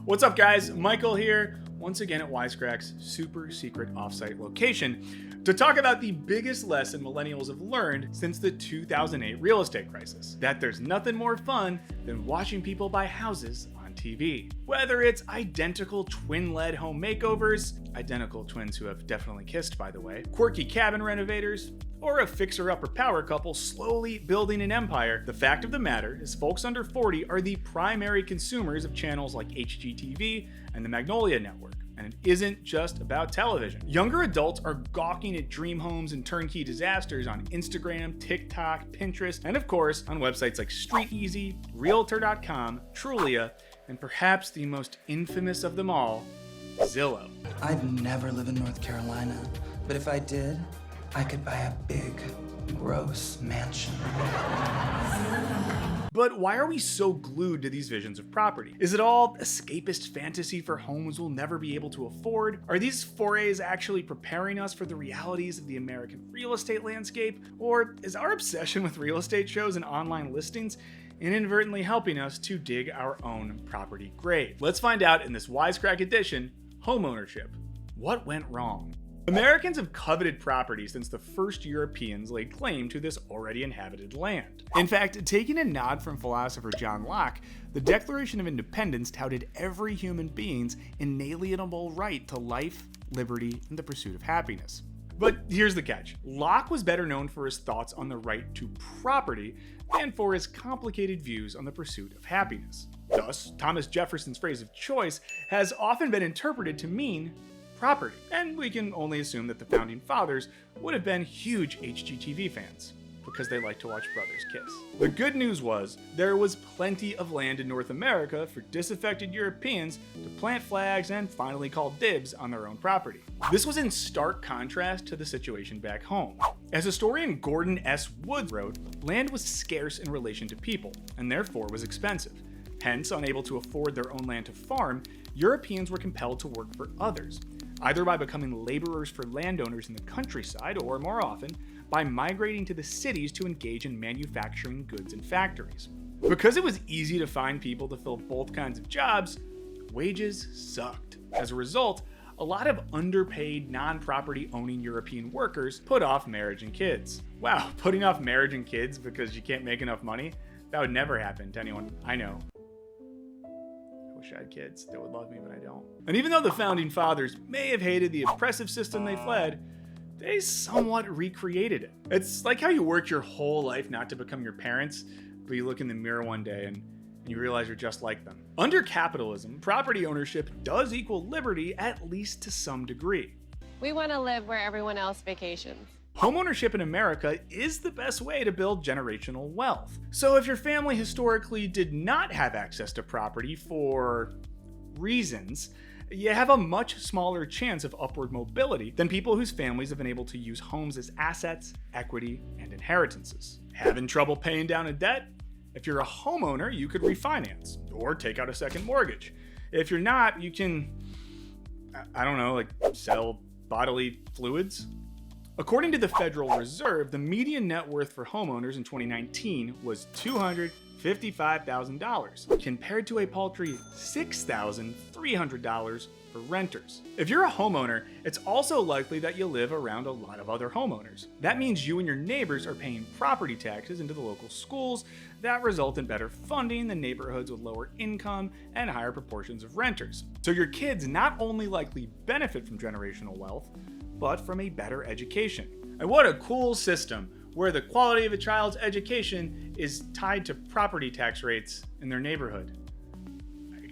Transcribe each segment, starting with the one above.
What's up guys, Michael here, once again at Wisecrack's super secret offsite location to talk about the biggest lesson millennials have learned since the 2008 real estate crisis. That there's nothing more fun than watching people buy houses on TV. Whether it's identical twin-led home makeovers, identical twins who have definitely kissed by the way, quirky cabin renovators, or a fixer-upper power couple slowly building an empire, the fact of the matter is folks under 40 are the primary consumers of channels like HGTV and the Magnolia Network. And it isn't just about television. Younger adults are gawking at dream homes and turnkey disasters on Instagram, TikTok, Pinterest, and of course on websites like StreetEasy, Realtor.com, Trulia, and perhaps the most infamous of them all, Zillow. I'd never live in North Carolina, but if I did, I could buy a big, gross mansion. But why are we so glued to these visions of property? Is it all escapist fantasy for homes we'll never be able to afford? Are these forays actually preparing us for the realities of the American real estate landscape? Or is our obsession with real estate shows and online listings inadvertently helping us to dig our own property grave? Let's find out in this Wisecrack edition, Homeownership. What went wrong? Americans have coveted property since the first Europeans laid claim to this already inhabited land. In fact, taking a nod from philosopher John Locke, the Declaration of Independence touted every human being's inalienable right to life, liberty, and the pursuit of happiness. But here's the catch. Locke was better known for his thoughts on the right to property than for his complicated views on the pursuit of happiness. Thus, Thomas Jefferson's phrase of choice has often been interpreted to mean property, and we can only assume that the founding fathers would have been huge HGTV fans because they like to watch brothers kiss. The good news was there was plenty of land in North America for disaffected Europeans to plant flags and finally call dibs on their own property. This was in stark contrast to the situation back home. As historian Gordon S. Woods wrote, land was scarce in relation to people and therefore was expensive. Hence, unable to afford their own land to farm, Europeans were compelled to work for others, either by becoming laborers for landowners in the countryside or, more often, by migrating to the cities to engage in manufacturing goods and factories. Because it was easy to find people to fill both kinds of jobs, wages sucked. As a result, a lot of underpaid, non-property owning European workers put off marriage and kids. Wow, putting off marriage and kids because you can't make enough money? That would never happen to anyone I know. I had kids that would love me, but I don't. And even though the founding fathers may have hated the oppressive system they fled, they somewhat recreated it. It's like how you worked your whole life not to become your parents, but you look in the mirror one day and you realize you're just like them. Under capitalism, property ownership does equal liberty, at least to some degree. We want to live where everyone else vacations. Homeownership in America is the best way to build generational wealth. So if your family historically did not have access to property for reasons, you have a much smaller chance of upward mobility than people whose families have been able to use homes as assets, equity, and inheritances. Having trouble paying down a debt? If you're a homeowner, you could refinance or take out a second mortgage. If you're not, you can, sell bodily fluids. According to the Federal Reserve, the median net worth for homeowners in 2019 was $255,000, compared to a paltry $6,300 for renters. If you're a homeowner, it's also likely that you live around a lot of other homeowners. That means you and your neighbors are paying property taxes into the local schools that result in better funding than neighborhoods with lower income and higher proportions of renters. So your kids not only likely benefit from generational wealth, but from a better education. And what a cool system where the quality of a child's education is tied to property tax rates in their neighborhood.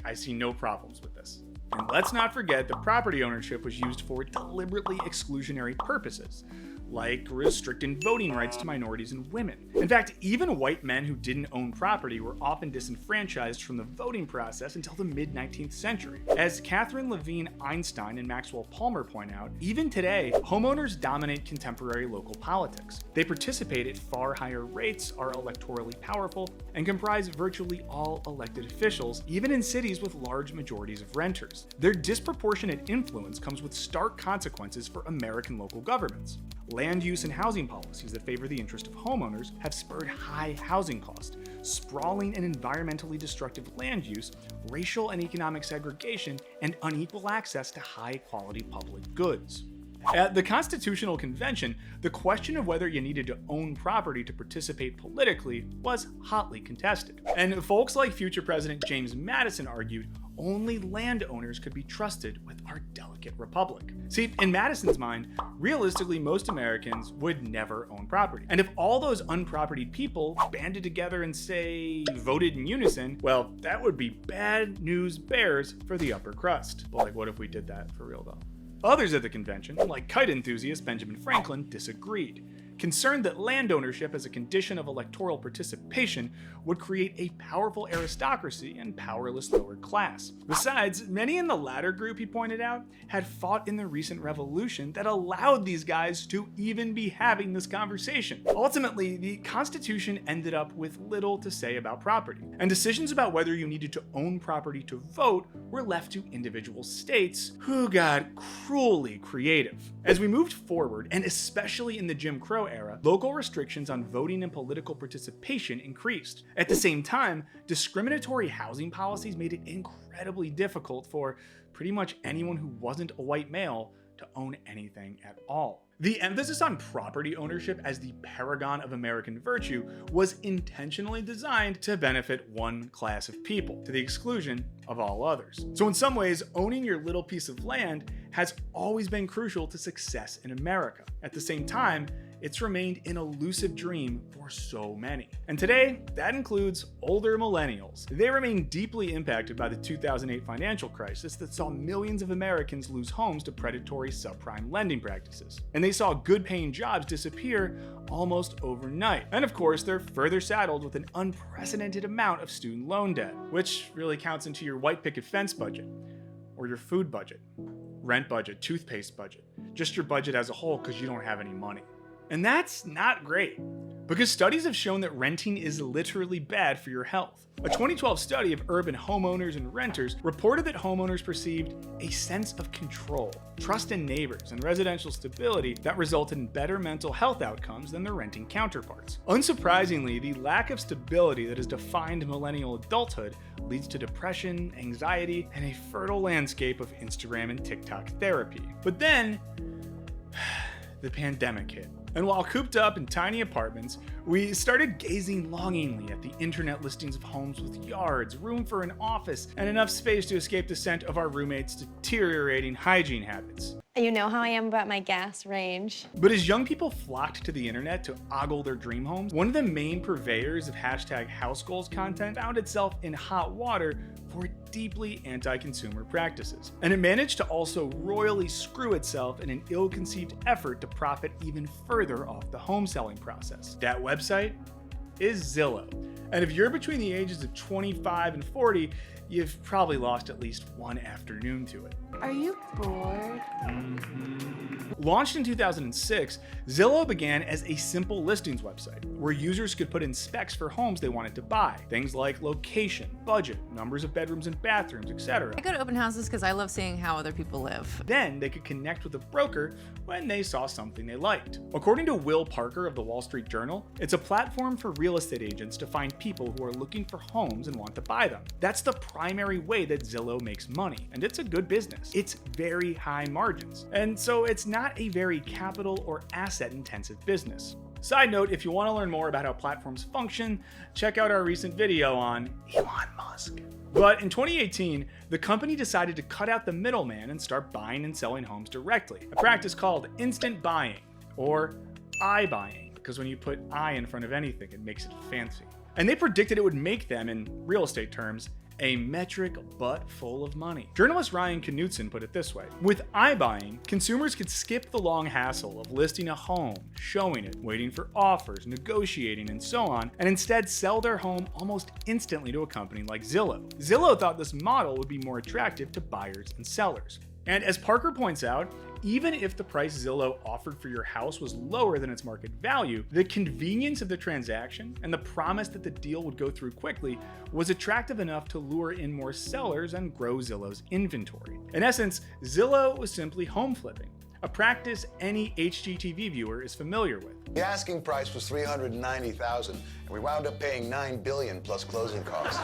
I see no problems with this. And let's not forget that property ownership was used for deliberately exclusionary purposes, like restricting voting rights to minorities and women. In fact, even white men who didn't own property were often disenfranchised from the voting process until the mid-19th century. As Catherine Levine Einstein and Maxwell Palmer point out, even today, homeowners dominate contemporary local politics. They participate at far higher rates, are electorally powerful, and comprise virtually all elected officials, even in cities with large majorities of renters. Their disproportionate influence comes with stark consequences for American local governments. Land use and housing policies that favor the interest of homeowners have spurred high housing costs, sprawling and environmentally destructive land use, racial and economic segregation, and unequal access to high-quality public goods. At the Constitutional Convention, the question of whether you needed to own property to participate politically was hotly contested. And folks like future President James Madison argued only landowners could be trusted with our delicate republic. See, in Madison's mind, realistically, most Americans would never own property. And if all those unpropertied people banded together and, say, voted in unison, well, that would be bad news bears for the upper crust. But like, what if we did that for real, though? Others at the convention, like kite enthusiast Benjamin Franklin, disagreed, concerned that land ownership as a condition of electoral participation would create a powerful aristocracy and powerless lower class. Besides, many in the latter group, he pointed out, had fought in the recent revolution that allowed these guys to even be having this conversation. Ultimately, the Constitution ended up with little to say about property, and decisions about whether you needed to own property to vote were left to individual states, who got cruelly creative. As we moved forward, and especially in the Jim Crow era, local restrictions on voting and political participation increased. At the same time, discriminatory housing policies made it incredibly difficult for pretty much anyone who wasn't a white male to own anything at all. The emphasis on property ownership as the paragon of American virtue was intentionally designed to benefit one class of people, to the exclusion of all others. So in some ways, owning your little piece of land has always been crucial to success in America. At the same time, it's remained an elusive dream for so many. And today, that includes older millennials. They remain deeply impacted by the 2008 financial crisis that saw millions of Americans lose homes to predatory subprime lending practices. And they saw good-paying jobs disappear almost overnight. And of course, they're further saddled with an unprecedented amount of student loan debt, which really counts into your white picket fence budget, or your food budget, rent budget, toothpaste budget, just your budget as a whole because you don't have any money. And that's not great, because studies have shown that renting is literally bad for your health. A 2012 study of urban homeowners and renters reported that homeowners perceived a sense of control, trust in neighbors, and residential stability that resulted in better mental health outcomes than their renting counterparts. Unsurprisingly, the lack of stability that has defined millennial adulthood leads to depression, anxiety, and a fertile landscape of Instagram and TikTok therapy. But then, the pandemic hit. And while cooped up in tiny apartments, we started gazing longingly at the internet listings of homes with yards, room for an office, and enough space to escape the scent of our roommates' deteriorating hygiene habits. You know how I am about my gas range. But as young people flocked to the internet to ogle their dream homes, one of the main purveyors of #housegoals content found itself in hot water for deeply anti-consumer practices. And it managed to also royally screw itself in an ill-conceived effort to profit even further off the home selling process. That website is Zillow. And if you're between the ages of 25 and 40, you've probably lost at least one afternoon to it. Are you bored? Launched in 2006, Zillow began as a simple listings website where users could put in specs for homes they wanted to buy. Things like location, budget, numbers of bedrooms and bathrooms, etc. I go to open houses because I love seeing how other people live. Then they could connect with a broker when they saw something they liked. According to Will Parker of the Wall Street Journal, it's a platform for real estate agents to find people who are looking for homes and want to buy them. That's the primary way that Zillow makes money, and it's a good business. It's very high margins, and so it's not a very capital or asset intensive business. Side note, if you want to learn more about how platforms function, check out our recent video on Elon Musk. But in 2018, the company decided to cut out the middleman and start buying and selling homes directly, a practice called instant buying, or iBuying, because when you put I in front of anything, it makes it fancy. And they predicted it would make them, in real estate terms, a metric butt full of money. Journalist Ryan Knutson put it this way: with iBuying, consumers could skip the long hassle of listing a home, showing it, waiting for offers, negotiating, and so on, and instead sell their home almost instantly to a company like Zillow. Zillow thought this model would be more attractive to buyers and sellers. And as Parker points out, even if the price Zillow offered for your house was lower than its market value, the convenience of the transaction and the promise that the deal would go through quickly was attractive enough to lure in more sellers and grow Zillow's inventory. In essence, Zillow was simply home flipping, a practice any HGTV viewer is familiar with. The asking price was $390,000, and we wound up paying $9 billion plus closing costs.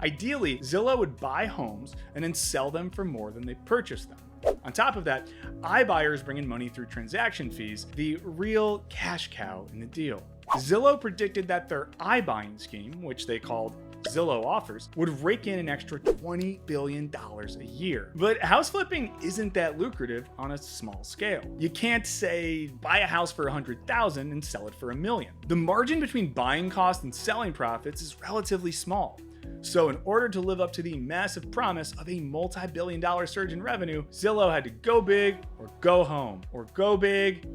Ideally, Zillow would buy homes and then sell them for more than they purchased them. On top of that, iBuyers bring in money through transaction fees, the real cash cow in the deal. Zillow predicted that their iBuying scheme, which they called Zillow Offers, would rake in an extra $20 billion a year. But house flipping isn't that lucrative on a small scale. You can't say buy a house for $100,000 and sell it for $1 million. The margin between buying costs and selling profits is relatively small. So in order to live up to the massive promise of a multi-billion-dollar surge in revenue, Zillow had to go big or go home, or go big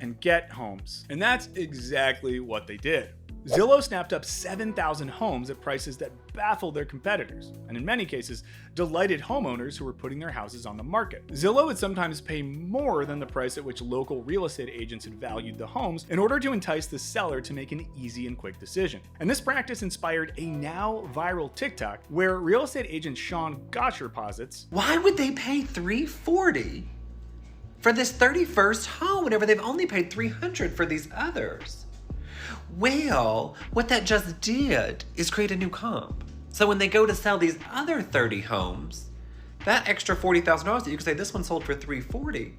and get homes. And that's exactly what they did. Zillow snapped up 7,000 homes at prices that baffled their competitors, and in many cases, delighted homeowners who were putting their houses on the market. Zillow would sometimes pay more than the price at which local real estate agents had valued the homes in order to entice the seller to make an easy and quick decision. And this practice inspired a now viral TikTok where real estate agent Sean Gotcher posits, "Why would they pay $340 for this 31st home whenever they've only paid $300 for these others?" Well, what that just did is create a new comp. So when they go to sell these other 30 homes, that extra $40,000 that you could say this one sold for $340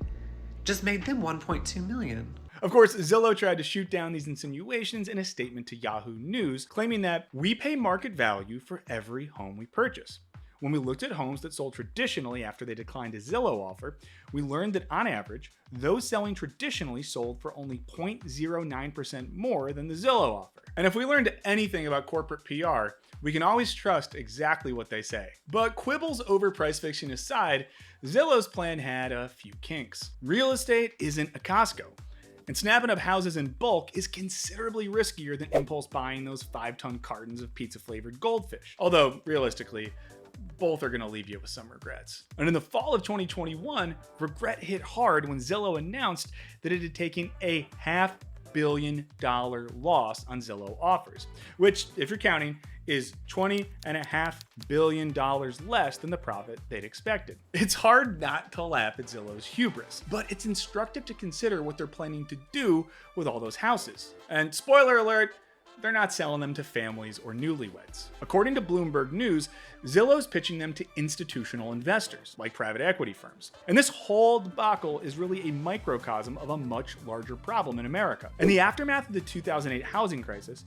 just made them $1.2 million. Of course, Zillow tried to shoot down these insinuations in a statement to Yahoo News, claiming that we pay market value for every home we purchase. When we looked at homes that sold traditionally after they declined a Zillow offer, we learned that on average, those selling traditionally sold for only 0.09% more than the Zillow offer. And if we learned anything about corporate PR, we can always trust exactly what they say. But quibbles over price fixing aside, Zillow's plan had a few kinks. Real estate isn't a Costco, and snapping up houses in bulk is considerably riskier than impulse buying those 5-ton cartons of pizza-flavored goldfish. Although, realistically, both are going to leave you with some regrets. And in the fall of 2021, regret hit hard when Zillow announced that it had taken a $500 million loss on Zillow Offers, which, if you're counting, is $20.5 billion less than the profit they'd expected. It's hard not to laugh at Zillow's hubris, but it's instructive to consider what they're planning to do with all those houses. And spoiler alert, they're not selling them to families or newlyweds. According to Bloomberg News, Zillow's pitching them to institutional investors, like private equity firms. And this whole debacle is really a microcosm of a much larger problem in America. In the aftermath of the 2008 housing crisis,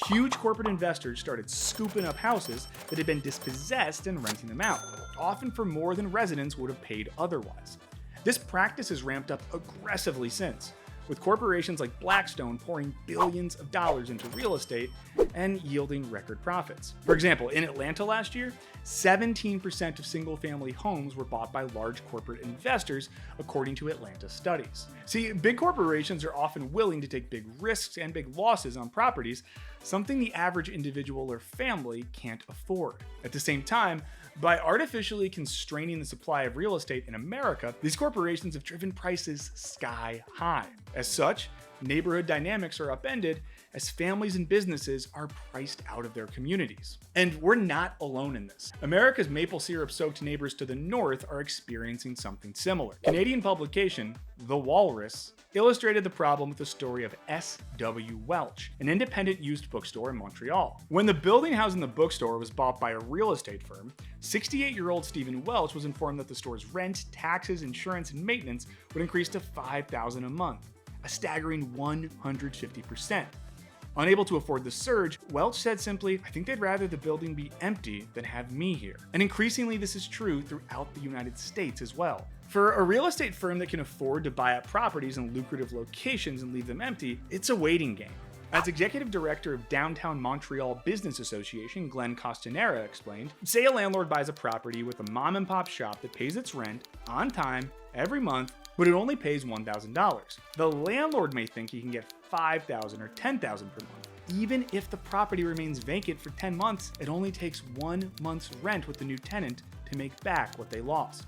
huge corporate investors started scooping up houses that had been dispossessed and renting them out, often for more than residents would have paid otherwise. This practice has ramped up aggressively since, with corporations like Blackstone pouring billions of dollars into real estate and yielding record profits. For example, in Atlanta last year, 17% of single-family homes were bought by large corporate investors, according to Atlanta studies. See, big corporations are often willing to take big risks and big losses on properties, something the average individual or family can't afford. At the same time, by artificially constraining the supply of real estate in America, these corporations have driven prices sky high. As such, neighborhood dynamics are upended as families and businesses are priced out of their communities. And we're not alone in this. America's maple syrup-soaked neighbors to the north are experiencing something similar. Canadian publication, The Walrus, illustrated the problem with the story of S.W. Welch, an independent used bookstore in Montreal. When the building housing the bookstore was bought by a real estate firm, 68-year-old Stephen Welch was informed that the store's rent, taxes, insurance, and maintenance would increase to $5,000 a month, a staggering 150%. Unable to afford the surge, Welch said simply, "I think they'd rather the building be empty than have me here." And increasingly this is true throughout the United States as well. For a real estate firm that can afford to buy up properties in lucrative locations and leave them empty, it's a waiting game. As executive director of Downtown Montreal Business Association, Glenn Costanera explained, say a landlord buys a property with a mom and pop shop that pays its rent on time every month, but it only pays $1,000. The landlord may think he can get $5,000 or $10,000 per month. Even if the property remains vacant for 10 months, it only takes 1 month's rent with the new tenant to make back what they lost.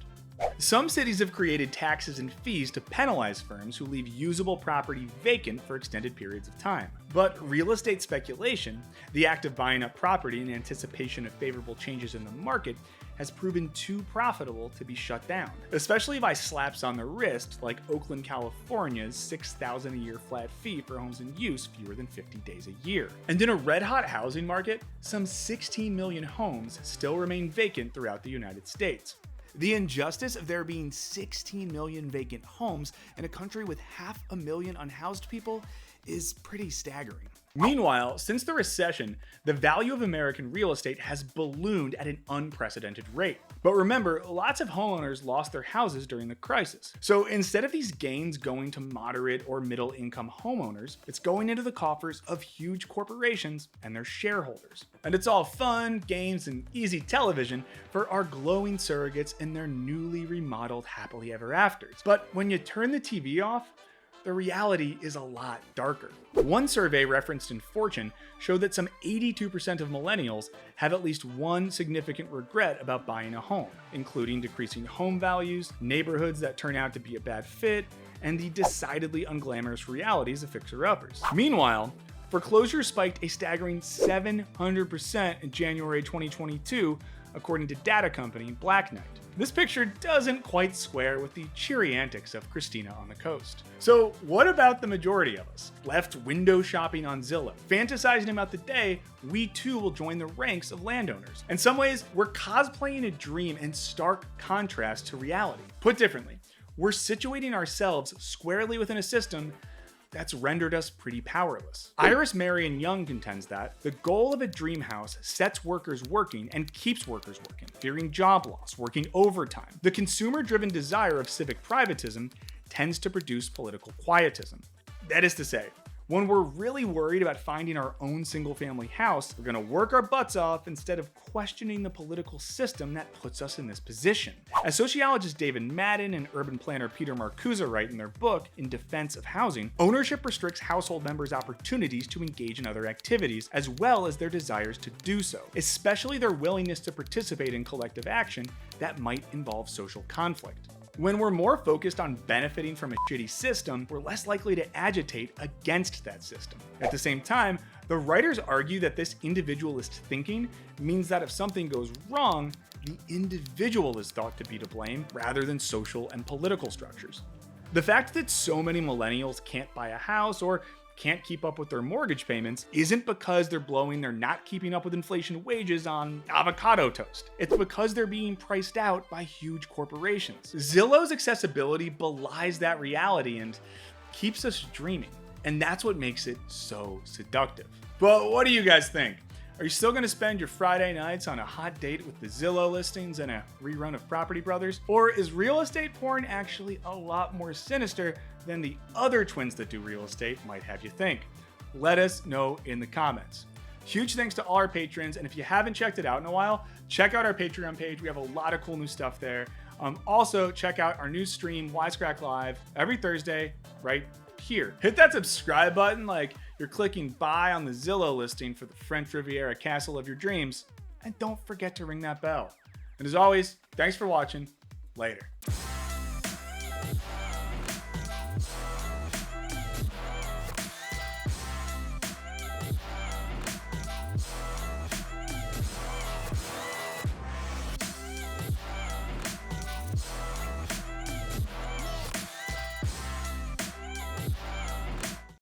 Some cities have created taxes and fees to penalize firms who leave usable property vacant for extended periods of time. But real estate speculation, the act of buying up property in anticipation of favorable changes in the market, has proven too profitable to be shut down, especially by slaps on the wrist like Oakland, California's $6,000 a year flat fee for homes in use fewer than 50 days a year. And in a red-hot housing market, some 16 million homes still remain vacant throughout the United States. The injustice of there being 16 million vacant homes in a country with 500,000 unhoused people is pretty staggering. Meanwhile, since the recession, the value of American real estate has ballooned at an unprecedented rate. But remember, lots of homeowners lost their houses during the crisis. So instead of these gains going to moderate or middle income homeowners, it's going into the coffers of huge corporations and their shareholders. And it's all fun, games, and easy television for our glowing surrogates and their newly remodeled happily ever afters. But when you turn the TV off, the reality is a lot darker. One survey referenced in Fortune showed that some 82% of millennials have at least one significant regret about buying a home, including decreasing home values, neighborhoods that turn out to be a bad fit, and the decidedly unglamorous realities of fixer-uppers. Meanwhile, foreclosures spiked a staggering 700% in January 2022, according to data company Black Knight. This picture doesn't quite square with the cheery antics of Christina on the coast. So what about the majority of us, left window shopping on Zillow, fantasizing about the day we too will join the ranks of landowners? In some ways, we're cosplaying a dream in stark contrast to reality. Put differently, we're situating ourselves squarely within a system that's rendered us pretty powerless. Iris Marion Young contends that the goal of a dream house sets workers working and keeps workers working, fearing job loss, working overtime. The consumer-driven desire of civic privatism tends to produce political quietism. That is to say, when we're really worried about finding our own single-family house, we're gonna work our butts off instead of questioning the political system that puts us in this position. As sociologist David Madden and urban planner Peter Marcuse write in their book, In Defense of Housing, ownership restricts household members' opportunities to engage in other activities, as well as their desires to do so, especially their willingness to participate in collective action that might involve social conflict. When we're more focused on benefiting from a shitty system, we're less likely to agitate against that system. At the same time, the writers argue that this individualist thinking means that if something goes wrong, the individual is thought to be to blame rather than social and political structures. The fact that so many millennials can't buy a house or can't keep up with their mortgage payments isn't because they're blowing their not keeping up with inflation wages on avocado toast. It's because they're being priced out by huge corporations. Zillow's accessibility belies that reality and keeps us dreaming. And that's what makes it so seductive. But what do you guys think? Are you still gonna spend your Friday nights on a hot date with the Zillow listings and a rerun of Property Brothers? Or is real estate porn actually a lot more sinister than the other twins that do real estate might have you think? Let us know in the comments. Huge thanks to all our patrons, and if you haven't checked it out in a while, check out our Patreon page. We have a lot of cool new stuff there. Also, check out our new stream, Wisecrack Live, every Thursday, right here. Hit that subscribe button like you're clicking buy on the Zillow listing for the French Riviera castle of your dreams. And don't forget to ring that bell. And as always, thanks for watching. Later.